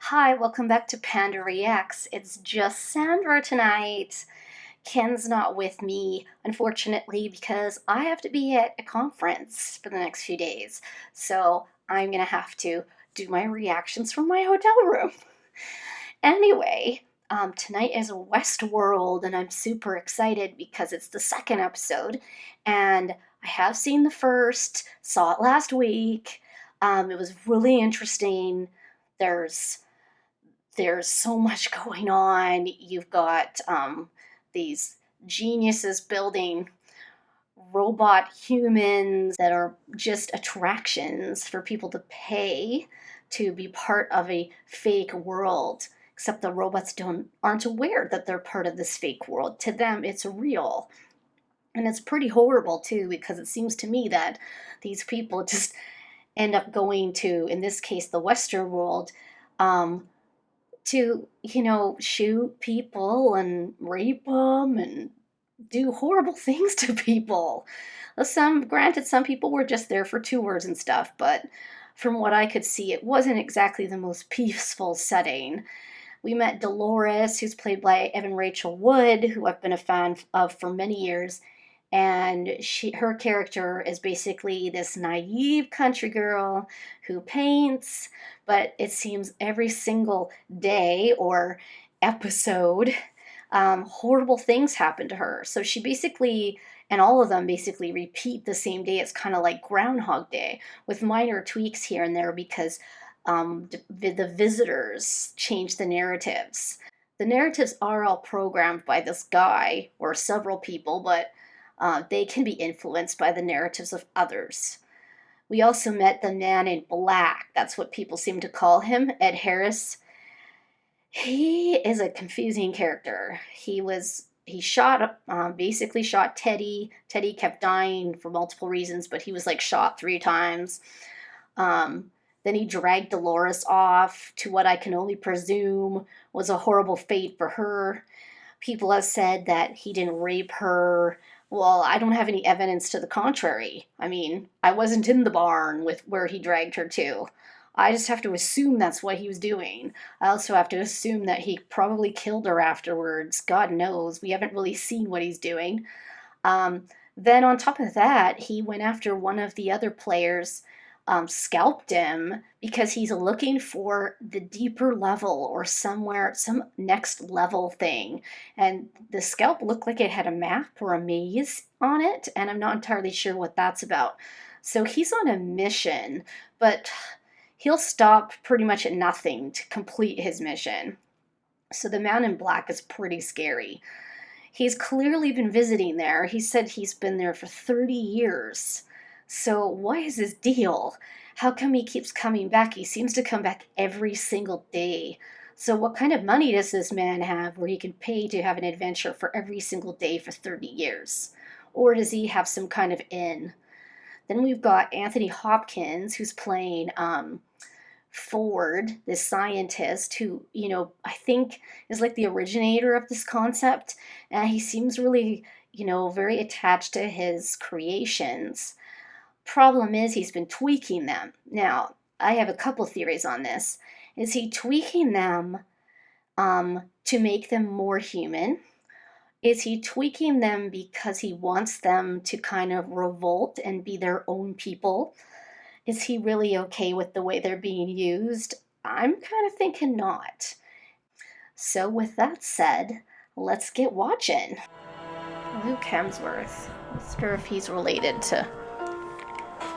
Hi, welcome back to Panda Reacts. It's just Sandra tonight. Ken's not with me, unfortunately, because I have to be at a conference for the next few days. So I'm gonna have to do my reactions from my hotel room. Anyway, tonight is Westworld, and I'm super excited because it's the second episode, and I have seen the first, saw it last week. It was really interesting. There's there's so much going on. You've got these geniuses building robot humans that are just attractions for people to pay to be part of a fake world. Except the robots aren't aware that they're part of this fake world. To them, it's real. And it's pretty horrible too, because it seems to me that these people just end up going to, in this case, the Western world, um, to, shoot people and rape them and do horrible things to people. Granted, some people were just there for tours and stuff, but from what I could see, it wasn't exactly the most peaceful setting. We met Dolores, who's played by Evan Rachel Wood, who I've been a fan of for many years, and her character is basically this naive country girl who paints, but it seems every single day or episode, horrible things happen to her. So she basically, and all of them basically repeat the same day. It's kind of like Groundhog Day with minor tweaks here and there because the visitors change the narratives. The narratives are all programmed by this guy or several people, but they can be influenced by the narratives of others. We also met the man in black. That's what people seem to call him, Ed Harris. He is a confusing character. He basically shot Teddy. Teddy kept dying for multiple reasons, but he was like shot 3 times. Then he dragged Dolores off to what I can only presume was a horrible fate for her. People have said that he didn't rape her. Well, I don't have any evidence to the contrary. I mean, I wasn't in the barn with where he dragged her to. I just have to assume that's what he was doing. I also have to assume that he probably killed her afterwards. God knows. We haven't really seen what he's doing. Then, on top of that, he went after one of the other players, scalped him because he's looking for the deeper level or somewhere, some next level thing. And the scalp looked like it had a map or a maze on it, and I'm not entirely sure what that's about. So he's on a mission, but he'll stop pretty much at nothing to complete his mission. So the man in black is pretty scary. He's clearly been visiting there. He said he's been there for 30 years. So what is his deal? How come he keeps coming back? He seems to come back every single day. So what kind of money does this man have where he can pay to have an adventure for every single day for 30 years? Or does he have some kind of inn? Then we've got Anthony Hopkins, who's playing Ford, this scientist who, I think is like the originator of this concept. And he seems really, very attached to his creations. Problem is, he's been tweaking them. Now, I have a couple theories on this. Is he tweaking them to make them more human? Is he tweaking them because he wants them to kind of revolt and be their own people? Is he really okay with the way they're being used? I'm kind of thinking not. So, with that said, let's get watching. Luke Hemsworth. I wonder if he's related to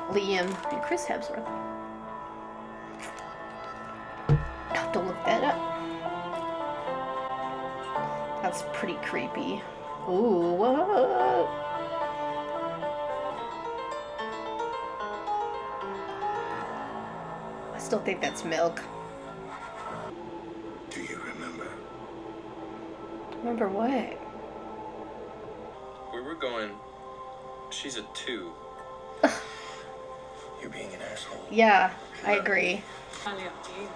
Liam and Chris Hemsworth. I have to look that up. That's pretty creepy. Ooh, whoa. I still think that's milk. Do you remember? Remember what? Where we're going, she's a 2. You're being an asshole. Yeah, I agree. Entirely up to you.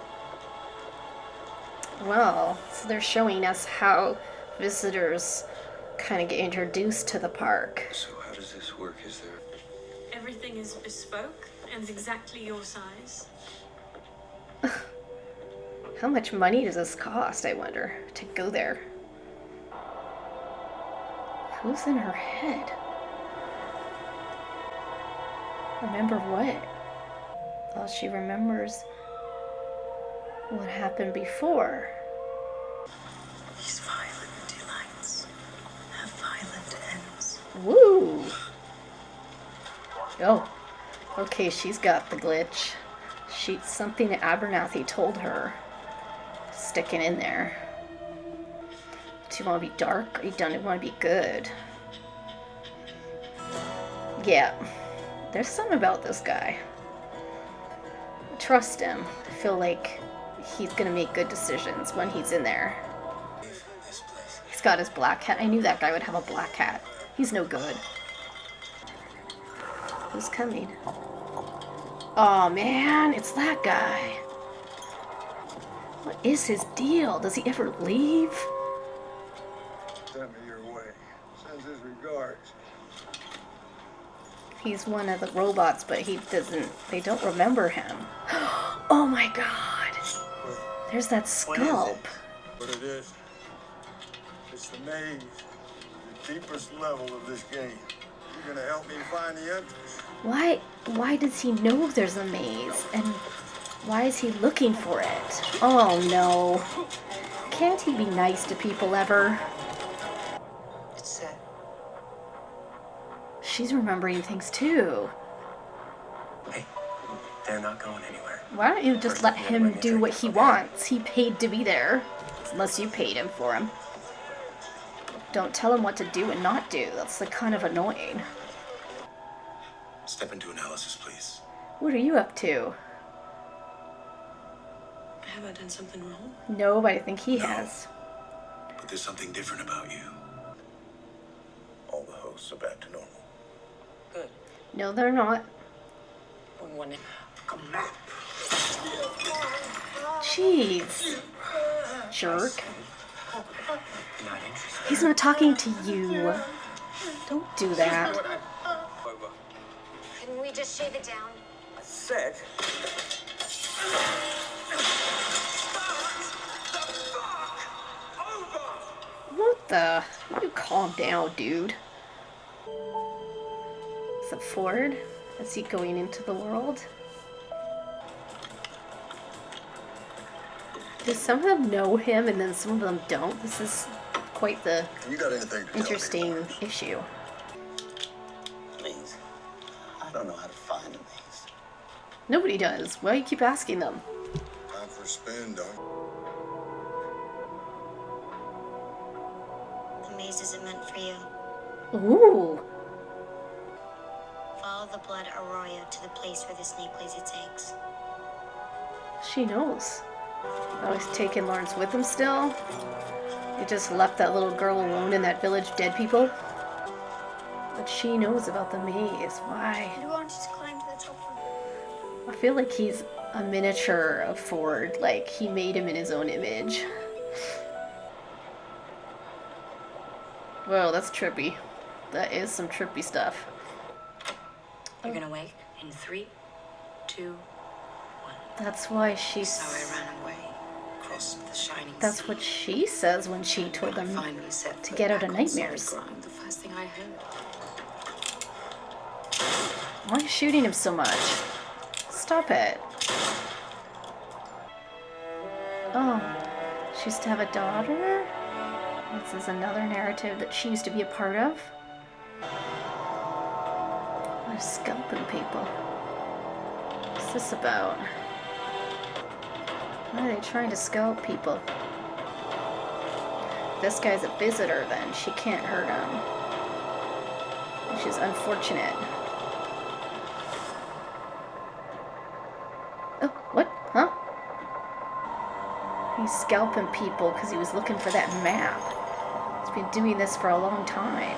Well, so they're showing us how visitors kind of get introduced to the park. So how does this work? Is there... Everything is bespoke and exactly your size. How much money does this cost, I wonder, to go there? Who's in her head? Remember what? Well, she remembers what happened before. These violent delights have violent ends. Woo! Oh, okay, she's got the glitch. Something that Abernathy told her. Sticking in there. Do you want to be dark or you don't want to be good? Yeah, there's something about this guy. Trust him. I feel like he's gonna make good decisions when he's in there. He's got his black hat. I knew that guy would have a black hat. He's no good. Who's coming? Oh man, it's that guy. What is his deal? Does he ever leave? Send me your way. Sends his regards. He's one of the robots, but they don't remember him. Oh my god. There's that scalp. What it is, it's the maze. The deepest level of this game. You're gonna help me find the entrance. Why does he know there's a maze? And why is he looking for it? Oh no. Can't he be nice to people ever? It's set. She's remembering things too. Hey, they're not going anywhere. Why don't you just let him do what he wants? He paid to be there. Unless you paid him for him. Don't tell him what to do and not do. That's like kind of annoying. Step into analysis, please. What are you up to? Have I done something wrong? No, but I think he No. has. But there's something different about you. All the hosts are back to normal. Good. No, they're not. One. Jeez. Jerk. Not interested. He's not talking to you. Don't do that. Can we just shave it down? I said. What the? You calm down, dude. Is it Ford? Is he going into the world? Do some of them know him and then some of them don't? This is quite the You got anything to tell me? interesting issue. Please. I don't know how to find a maze. Nobody does. Why do you keep asking them? Time for a spin, dog. The maze isn't meant for you. Ooh. Follow the blood arroyo to the place where the snake lays its eggs. She knows. Oh, he's taking Lawrence with him still? He just left that little girl alone in that village, dead people? But she knows about the maze. Why? Who wants to climb to the top one? I feel like he's a miniature of Ford. Like, he made him in his own image. Whoa, that's trippy. That is some trippy stuff. You're gonna wake in 3, 2, 1. That's why she's... So I ran away, crossed the shining That's sea. what she says when she told I them finally set to foot get out of back on solid nightmares. ground. The first thing I heard. Why are you shooting him so much? Stop it. Oh, she used to have a daughter? This is another narrative that she used to be a part of. They're scalping people. What's this about? Why are they trying to scalp people? This guy's a visitor then. She can't hurt him. Which is unfortunate. Oh, what? Huh? He's scalping people because he was looking for that map. He's been doing this for a long time.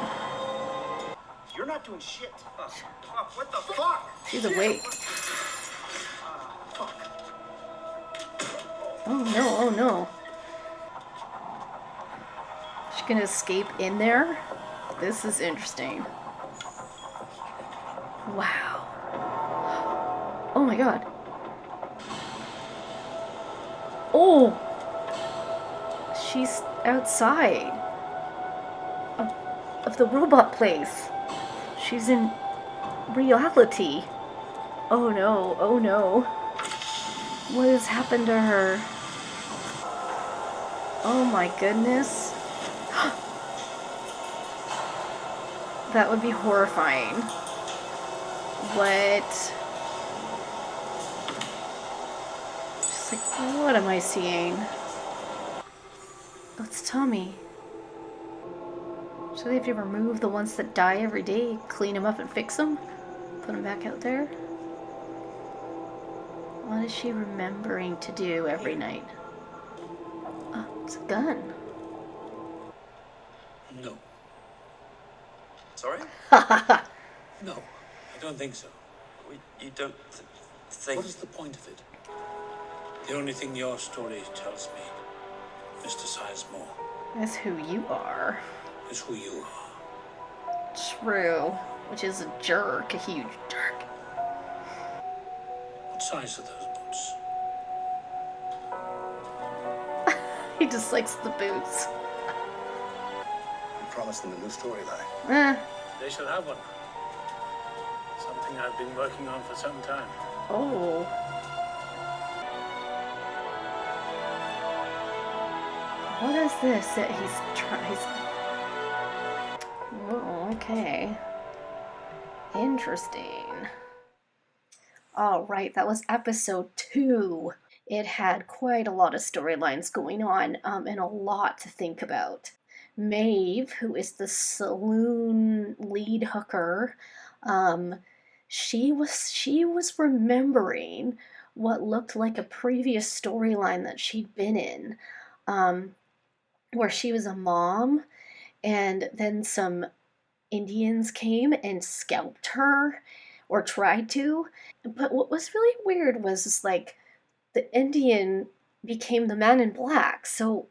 You're not doing shit. What the fuck? She's awake. Oh no, oh no. She's gonna escape in there? This is interesting. Wow. Oh my god. Oh! She's outside of, of the robot place. She's in reality. Oh no, oh no. What has happened to her? Oh my goodness. That would be horrifying. What? Just like, what am I seeing? Let's tell me. So they have to remove the ones that die every day, clean them up and fix them? Put them back out there? What is she remembering to do every night? Oh, it's a gun. No. Sorry? No, I don't think so. You don't think... What is the point of it? The only thing your story tells me, Mr. Sizemore, That's who you are. is who you are. True. Which is a jerk, a huge jerk. What size are those boots? He just likes the boots. You promised them a new storyline. Eh. They shall have one. Something I've been working on for some time. Oh. What is this that he's trying? Oh, okay. Interesting. All right, that was episode 2. It had quite a lot of storylines going on, and a lot to think about. Maeve, who is the saloon lead hooker, she was remembering what looked like a previous storyline that she'd been in, where she was a mom, and then some Indians came and scalped her, or tried to. But what was really weird was like the Indian became the man in black. So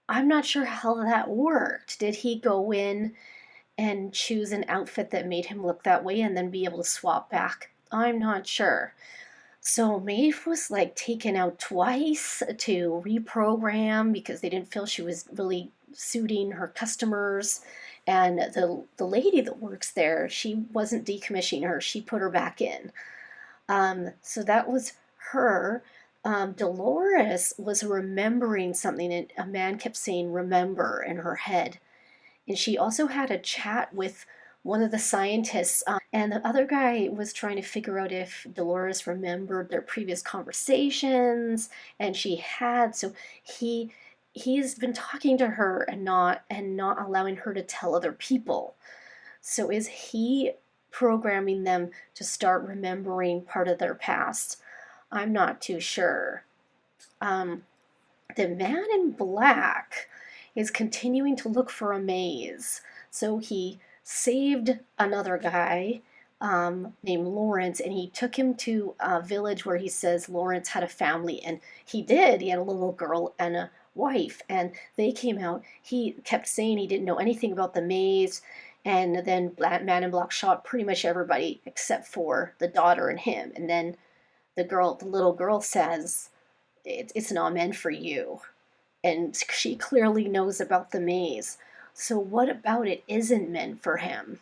I'm not sure how that worked. Did he go in and choose an outfit that made him look that way and then be able to swap back? I'm not sure. So Maeve was like taken out twice to reprogram because they didn't feel she was really suiting her customers. And the lady that works there, she wasn't decommissioning her. She put her back in. So that was her. Dolores was remembering something, and a man kept saying "remember" in her head. And she also had a chat with one of the scientists, and the other guy was trying to figure out if Dolores remembered their previous conversations, and she had. So he's been talking to her and not allowing her to tell other people. So is he programming them to start remembering part of their past? I'm not too sure. The man in black is continuing to look for a maze. So he saved another guy named Lawrence, and he took him to a village where he says Lawrence had a family, and he did. He had a little girl and a wife, and they came out. He kept saying he didn't know anything about the maze, and then Man in Black shot pretty much everybody except for the daughter and him. And then the little girl says, it's not meant for you. And she clearly knows about the maze. So what about it isn't meant for him?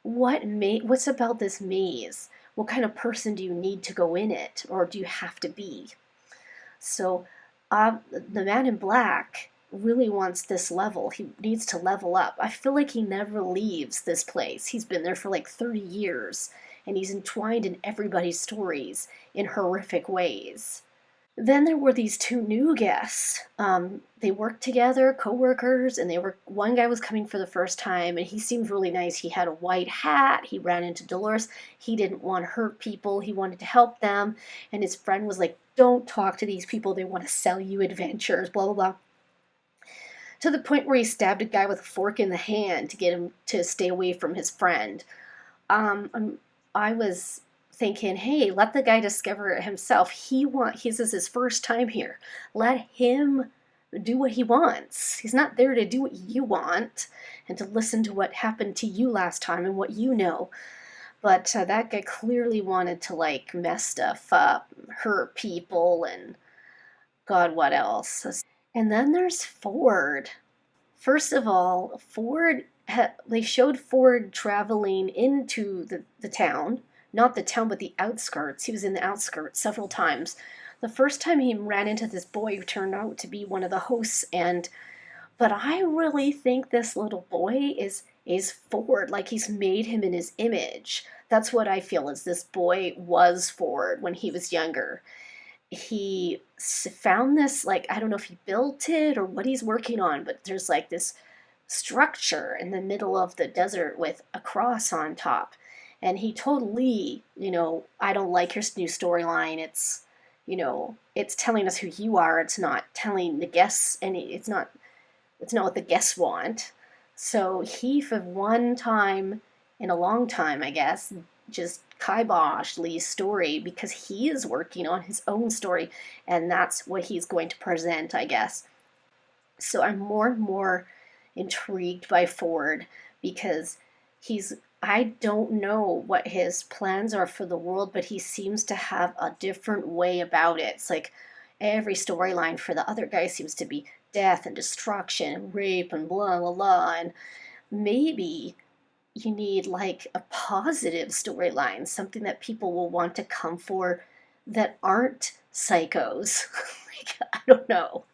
What's about this maze? What kind of person do you need to go in it, or do you have to be? So the man in black really wants this level. He needs to level up. I feel like he never leaves this place. He's been there for like 30 years, and he's entwined in everybody's stories in horrific ways. Then there were these 2 new guests. They worked together, co-workers, and one guy was coming for the first time, and he seemed really nice. He had a white hat. He ran into Dolores. He didn't want to hurt people. He wanted to help them. And his friend was like, don't talk to these people. They want to sell you adventures, blah, blah, blah. To the point where he stabbed a guy with a fork in the hand to get him to stay away from his friend. I was thinking, hey, let the guy discover it himself. This is his first time here. Let him do what he wants. He's not there to do what you want and to listen to what happened to you last time and what you know. But that guy clearly wanted to like mess stuff up, hurt people, and God, what else? And then there's Ford. First of all, they showed Ford traveling into the town, not the town, but the outskirts. He was in the outskirts several times. The first time he ran into this boy who turned out to be one of the hosts, but I really think this little boy is Ford, like he's made him in his image. That's what I feel is this boy was Ford when he was younger. He found this, like, I don't know if he built it or what he's working on, but there's like this structure in the middle of the desert with a cross on top. And he told Lee, I don't like your new storyline. It's telling us who you are. It's not telling the guests any, it's not what the guests want. So he, for one time in a long time, I guess, just kiboshed Lee's story because he is working on his own story, and that's what he's going to present, I guess. So I'm more and more intrigued by Ford because I don't know what his plans are for the world, but he seems to have a different way about it. It's like every storyline for the other guy seems to be death and destruction and rape and blah blah blah, and maybe you need like a positive storyline, something that people will want to come for that aren't psychos. Like, I don't know.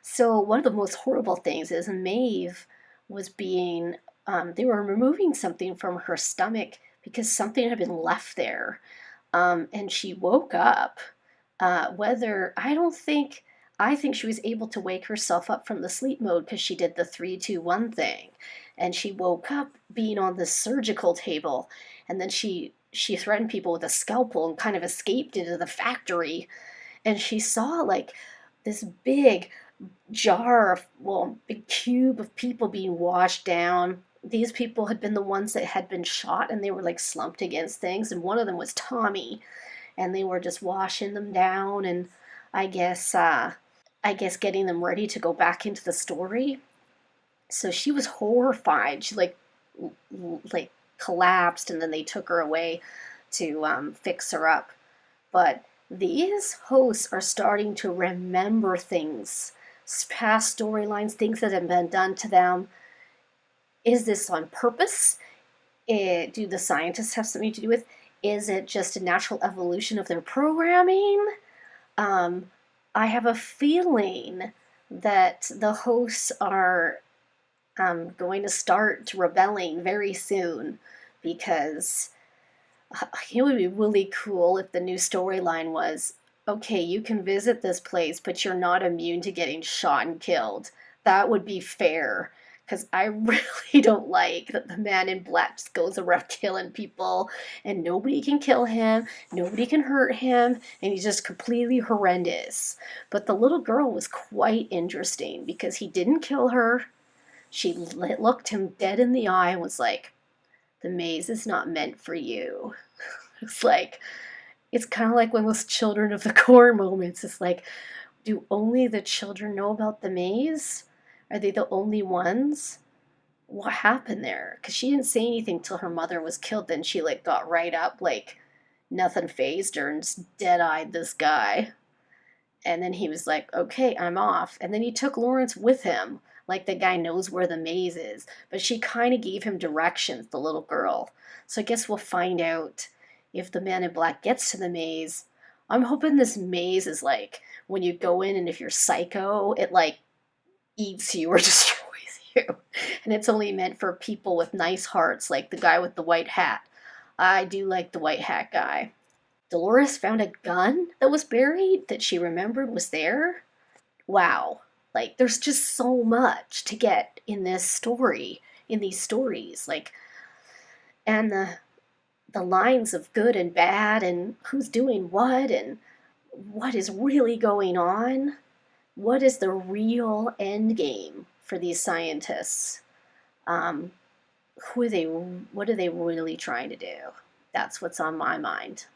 So one of the most horrible things is Maeve was being, they were removing something from her stomach because something had been left there. And she woke up, I think she was able to wake herself up from the sleep mode because she did the 3-2-1 thing. And she woke up being on the surgical table, and then she threatened people with a scalpel and kind of escaped into the factory. And she saw like this big big cube of people being washed down. These people had been the ones that had been shot, and they were like slumped against things, and one of them was Tommy, and they were just washing them down, and I guess getting them ready to go back into the story. So she was horrified. She like collapsed, and then they took her away to fix her up. But these hosts are starting to remember things, past storylines, things that have been done to them. Is this on purpose? Do the scientists have something to do with? Is it just a natural evolution of their programming? I have a feeling that the hosts are going to start rebelling very soon, because it would be really cool if the new storyline was, okay, you can visit this place, but you're not immune to getting shot and killed. That would be fair, because I really don't like that the man in black just goes around killing people, and nobody can kill him, nobody can hurt him, and he's just completely horrendous. But the little girl was quite interesting, because he didn't kill her. She looked him dead in the eye and was like, the maze is not meant for you. It's kind of like one of those Children of the Corn moments. It's like, do only the children know about the maze? Are they the only ones? What happened there? Because she didn't say anything till her mother was killed. Then she like got right up, like nothing fazed her, and just dead-eyed this guy. And then he was like, okay, I'm off. And then he took Lawrence with him, like the guy knows where the maze is. But she kind of gave him directions, the little girl. So I guess we'll find out if the man in black gets to the maze. I'm hoping this maze is like when you go in, and if you're psycho, it like eats you or destroys you. And it's only meant for people with nice hearts, like the guy with the white hat. I do like the white hat guy. Dolores found a gun that was buried that she remembered was there. Wow. Like, there's just so much to get in this story, in these stories. Like, and the lines of good and bad, and who's doing what, and what is really going on. What is the real end game for these scientists? What are they really trying to do? That's what's on my mind.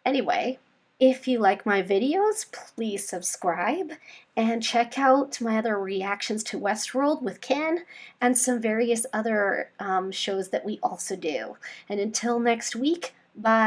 Anyway, if you like my videos, please subscribe and check out my other reactions to Westworld with Ken and some various other shows that we also do. And until next week, bye.